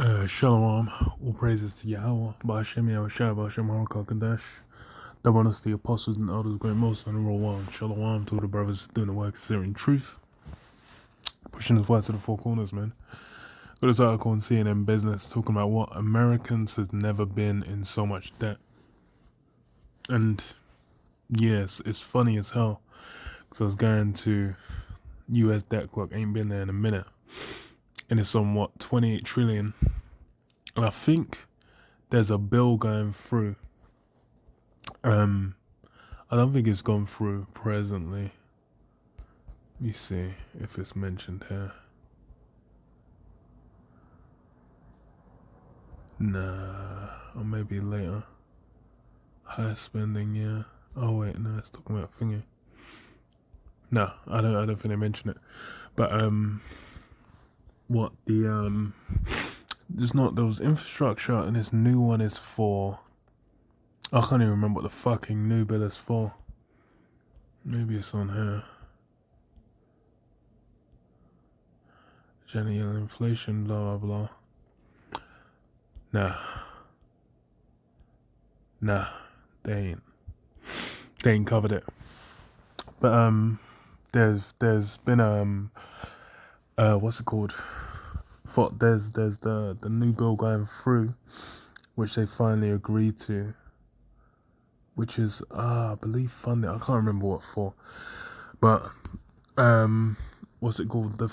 Shalom, all praises to Yahweh, Ba'ashem Yahushua, Ba'ashem Harakal Kadesh, double honors to the apostles and elders, great most honorable one. Shalom to all the brothers doing the work of in truth, pushing his word to the four corners, man. Got this article on CNN Business talking about what Americans has never been in so much debt. And yes, it's funny as hell, because I was going to US debt clock, ain't been there in a minute. And it's on what, 28 trillion. And I think there's a bill going through. I don't think it's gone through presently. Let me see if it's mentioned here. Nah, or maybe later. High spending, yeah. Oh wait, no, it's talking about thingy. No, I don't think they mention it. But what the there was infrastructure, and this new one is for. I can't even remember what the fucking new bill is for. Maybe it's on here. General inflation, blah blah blah. Nah, they ain't covered it. But there's been what's it called? There's the new bill going through, which they finally agreed to, which is I believe funding. I can't remember what for, but what's it called? The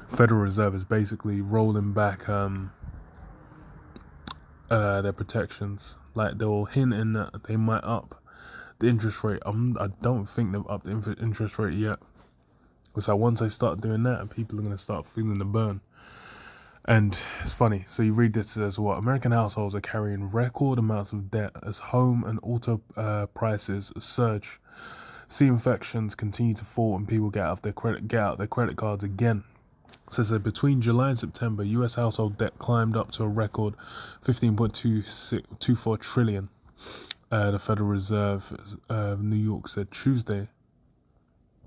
Federal Reserve is basically rolling back their protections. Like, they were hinting that they might up the interest rate. I don't think they've upped the interest rate yet. Because once they start doing that, people are going to start feeling the burn. And it's funny. So you read this as what? American households are carrying record amounts of debt as home and auto prices surge. See infections continue to fall and people get out their credit cards again. Says that between July and September, U.S. household debt climbed up to a record 15.24 trillion. The Federal Reserve of New York said Tuesday.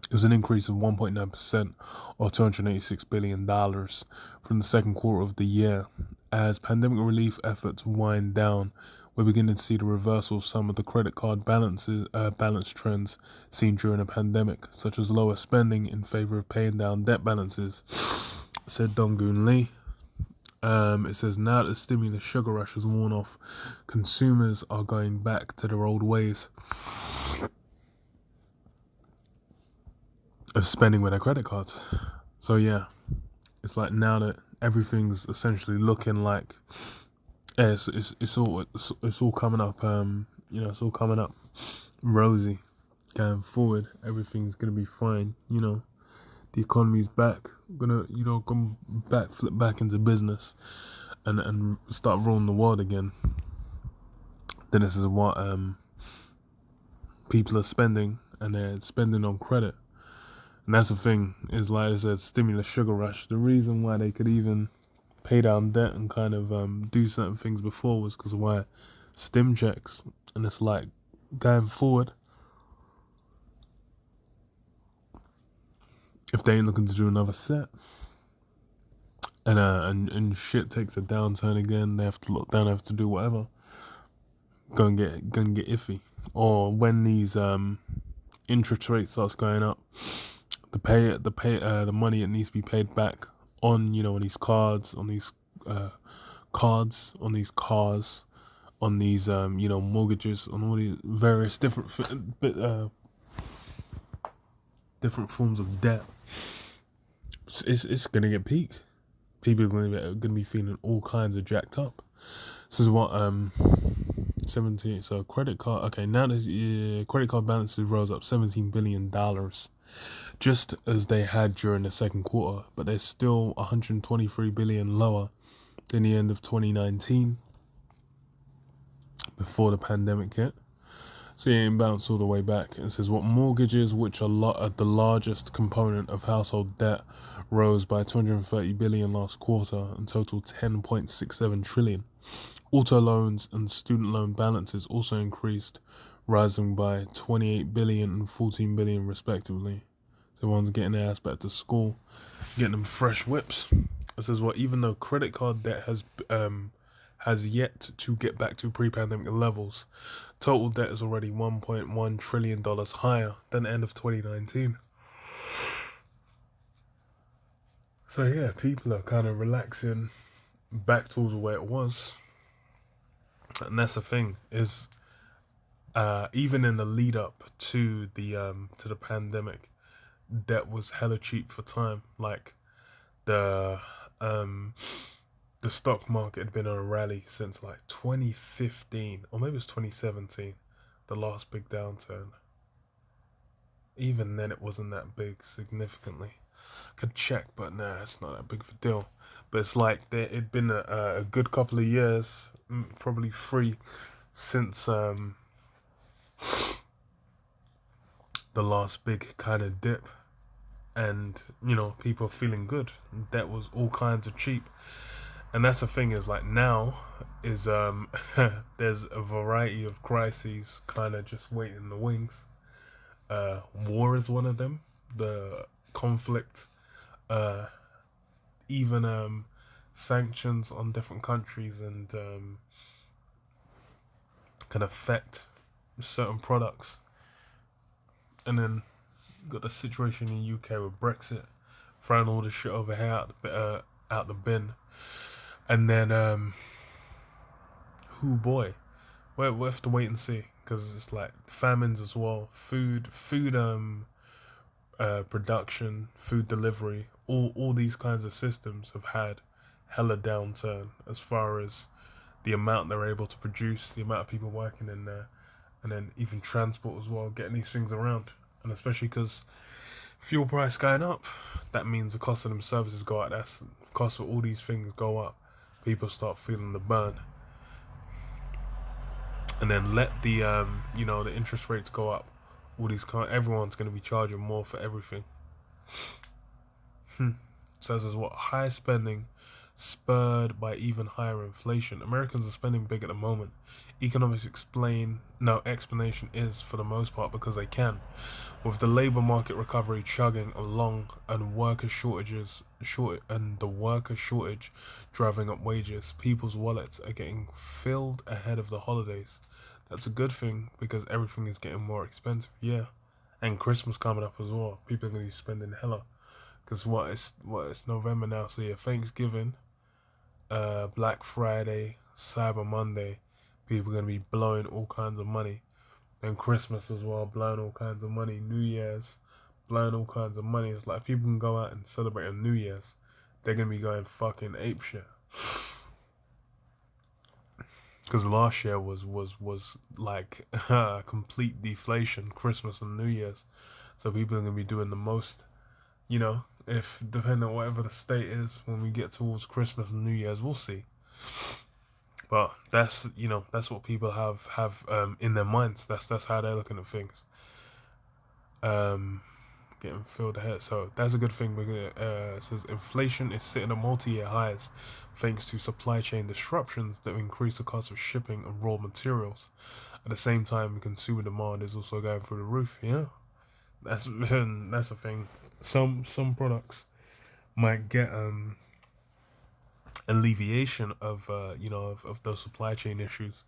It was an increase of 1.9%, or $286 billion from the second quarter of the year. As pandemic relief efforts wind down, we're beginning to see the reversal of some of the credit card balance trends seen during a pandemic, such as lower spending in favor of paying down debt balances, said Dong-Goon Lee. It says now that the stimulus sugar rush has worn off, consumers are going back to their old ways of spending with their credit cards. So yeah, it's like now that everything's essentially looking like it's all coming up. It's all coming up rosy going forward. Everything's gonna be fine. The economy's back. Gonna come back, flip back into business, and start ruling the world again. Then this is what people are spending, and they're spending on credit. And that's the thing, is like I said, stimulus sugar rush. The reason why they could even pay down debt and kind of do certain things before was because of why stim checks. And it's like, going forward, if they ain't looking to do another set, and shit takes a downturn again, they have to lock down, they have to do whatever, gonna get iffy. Or when these interest rates starts going up, the money it needs to be paid back on on these cards, on these cars, on these mortgages, on all these various different forms of debt. It's gonna get peak. People are gonna be feeling all kinds of jacked up. This is what 17. So credit card. Okay, now this credit card balances rose up $17 billion, just as they had during the second quarter, but they're still 123 billion lower than the end of 2019, before the pandemic hit. So it bounced all the way back. It says what mortgages, which are the largest component of household debt, rose by 230 billion last quarter and total 10.67 trillion. Auto loans and student loan balances also increased, rising by 28 billion and 14 billion respectively. So everyone's getting their ass back to school, getting them fresh whips. It says, well, even though credit card debt has yet to get back to pre-pandemic levels, total debt is already $1.1 trillion higher than the end of 2019. So yeah, people are kind of relaxing back towards the way it was. And that's the thing, is even in the lead up to the pandemic, debt was hella cheap for time. Like the um the stock market had been on a rally since like 2015, or maybe it was 2017, the last big downturn. Even then, it wasn't that big significantly. Could check, but nah, it's not that big of a deal. But it's like it'd been a good couple of years, probably three, since the last big kind of dip, and people feeling good. That was all kinds of cheap, and that's the thing, is like now is there's a variety of crises kind of just waiting in the wings. War is one of them. The conflict, uh, even sanctions on different countries, and can affect certain products. And then you got the situation in the UK with Brexit, throwing all this shit over here out the bin. And then boy, we'll have to wait and see, because it's like famines as well, food production, food delivery, all these kinds of systems have had hella downturn as far as the amount they're able to produce, the amount of people working in there, and then even transport as well, getting these things around. And especially because fuel price going up, that means the cost of them services go up. That's the cost of all these things go up. People start feeling the burn, and then let the the interest rates go up. All these everyone's going to be charging more for everything. Says as what, high spending spurred by even higher inflation. Americans are spending big at the moment. Economics explanation is, for the most part, because they can. With the labor market recovery chugging along and the worker shortage driving up wages, people's wallets are getting filled ahead of the holidays. That's a good thing, because everything is getting more expensive, yeah. And Christmas coming up as well. People are going to be spending hella. Because it's November now, so yeah, Thanksgiving, Black Friday, Cyber Monday, people are going to be blowing all kinds of money. And Christmas as well, blowing all kinds of money. New Year's, blowing all kinds of money. It's like people can go out and celebrate on New Year's. They're going to be going fucking apeshit. Because last year was like complete deflation, Christmas and New Year's. So people are going to be doing the most, if depending on whatever the state is when we get towards Christmas and New Year's, we'll see. But that's what people have in their minds. That's how they're looking at things. Getting filled ahead, so that's a good thing. Because it says inflation is sitting at multi-year highs thanks to supply chain disruptions that increase the cost of shipping and raw materials. At the same time, consumer demand is also going through the roof. Yeah, that's the thing. Some products might get alleviation of of those supply chain issues,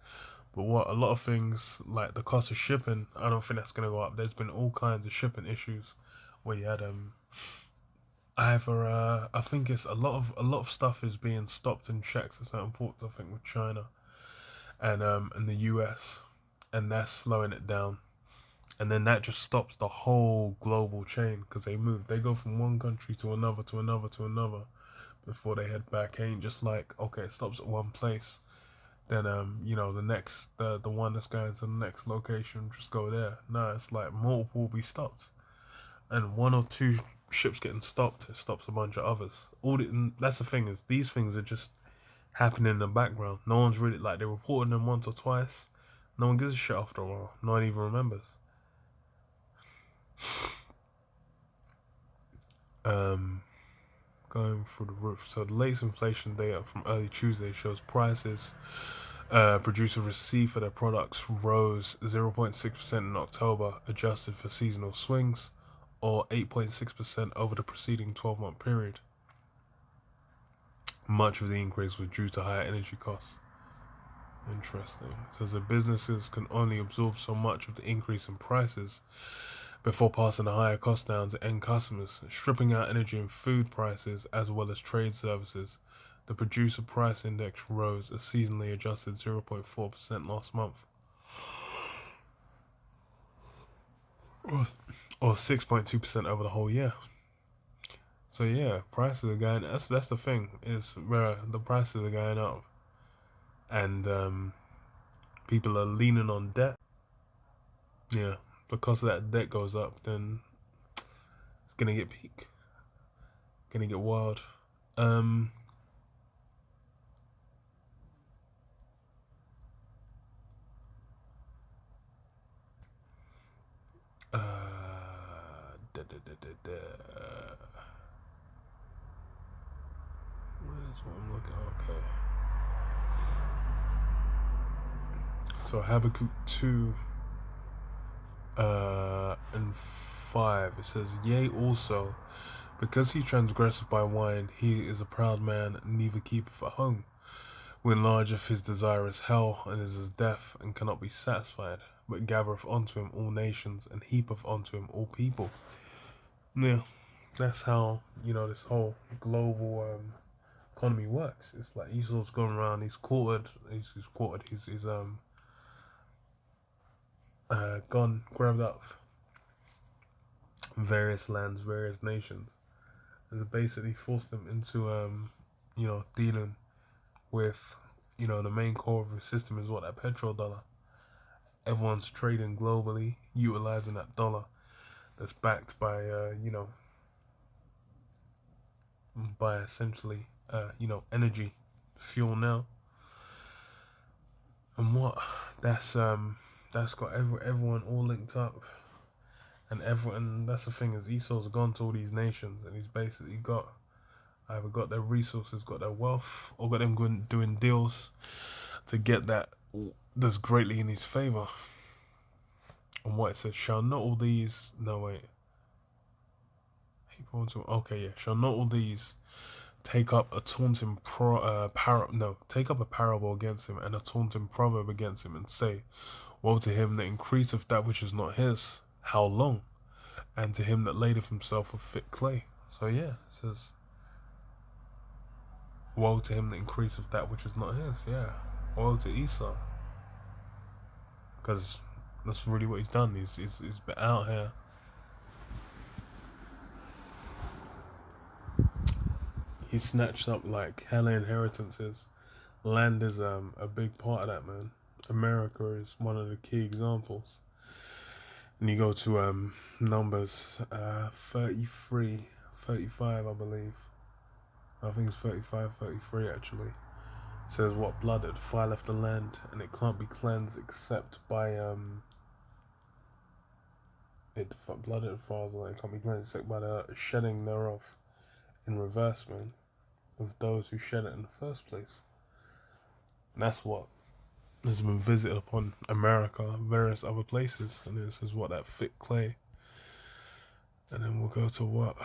but a lot of things, like the cost of shipping, I don't think that's gonna go up. There's been all kinds of shipping issues where you had either I think it's a lot of stuff is being stopped in checks at certain ports, I think, with China and the US, and that's slowing it down. And then that just stops the whole global chain, because they go from one country to another to another to another before they head back. It ain't just like, okay, it stops at one place, then the next the one that's going to the next location just go there. No, it's like multiple will be stopped, and one or two ships getting stopped, it stops a bunch of others. That's the thing, is these things are just happening in the background. No one's really, like, they're reporting them once or twice. No one gives a shit after a while. No one even remembers. Going through the roof. So the latest inflation data from early Tuesday shows prices producers received for their products rose 0.6% in October, adjusted for seasonal swings, or 8.6% over the preceding 12-month period. Much of the increase was due to higher energy costs. Interesting. It says the businesses can only absorb so much of the increase in prices before passing the higher cost down to end customers, stripping out energy and food prices as well as trade services. The producer price index rose a seasonally adjusted 0.4% last month, or 6.2% over the whole year. So yeah, prices are going. That's the thing, is where the prices are going up, and people are leaning on debt. Yeah, because that debt goes up, then it's gonna get peak, gonna get wild. Um, uh, da, da, da, da, da. Where's what I'm looking? Okay. So Habakkuk 2 and 5, it says, Yea also, because he transgresseth by wine, he is a proud man, neither keepeth at home. Who enlargeth his desire is hell, and is as death, and cannot be satisfied, but gathereth unto him all nations, and heapeth unto him all people. Yeah, that's how, this whole global economy works. It's like Esau's going around, he's gone, grabbed up various lands, various nations, and basically forced them into, dealing with, the main core of the system is what, that petrodollar. Everyone's trading globally, utilizing that dollar that's backed by, by essentially, energy, fuel now. And that's got everyone all linked up, and that's the thing, is Esau's gone to all these nations, and he's basically either got their resources, got their wealth, or got them doing deals to get that that's greatly in his favor. And what it says, shall not all these, no wait, okay, yeah, shall not all these take up a taunting take up a parable against him, and a taunting proverb against him, and say, woe to him that increaseth that which is not his, how long? And to him that ladeth himself with fit clay. So yeah, it says, woe to him that increaseth that which is not his. Yeah, woe to Esau, because that's really what he's done. He's been out here. He's snatched up like hella inheritances. Land is a big part of that, man. America is one of the key examples. And you go to Numbers 33, 35, I believe. I think it's 35, 33 actually. It says, what blood that defileth the land, and it can't be cleansed except by blood that defiles the land, it can't be cleansed except by the shedding thereof. In reverse, man, of those who shed it in the first place. And that's what has been visited upon America, various other places, and this is what, that fit clay. And then we'll go to what?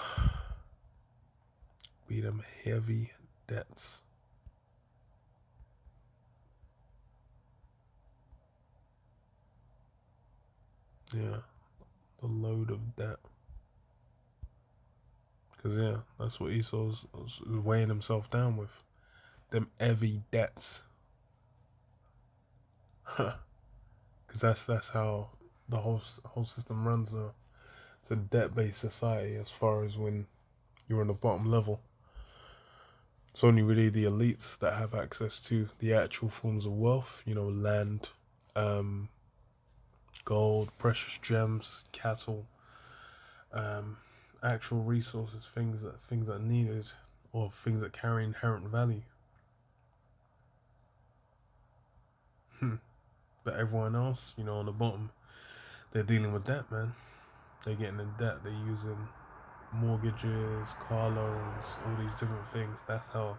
Be them heavy debts. Yeah, the load of debt. Because yeah, that's what Esau's weighing himself down with. Them heavy debts. Because that's how the whole system runs now. It's a debt-based society, as far as when you're on the bottom level. It's only really the elites that have access to the actual forms of wealth, land, gold, precious gems, cattle, actual resources, things that are needed, or things that carry inherent value. But everyone else, on the bottom, they're dealing with debt, man. They're getting in debt. They're using mortgages, car loans, all these different things. That's how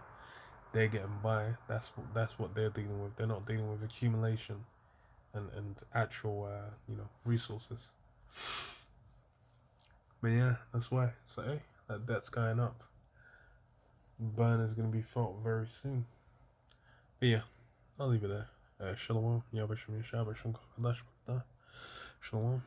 they're getting by. That's what they're dealing with. They're not dealing with accumulation and actual resources. But yeah, that's why. So hey, that debt's going up. burn is going to be felt very soon. But yeah, I'll leave it there. Shalom. Yabashim Yashab Shalom.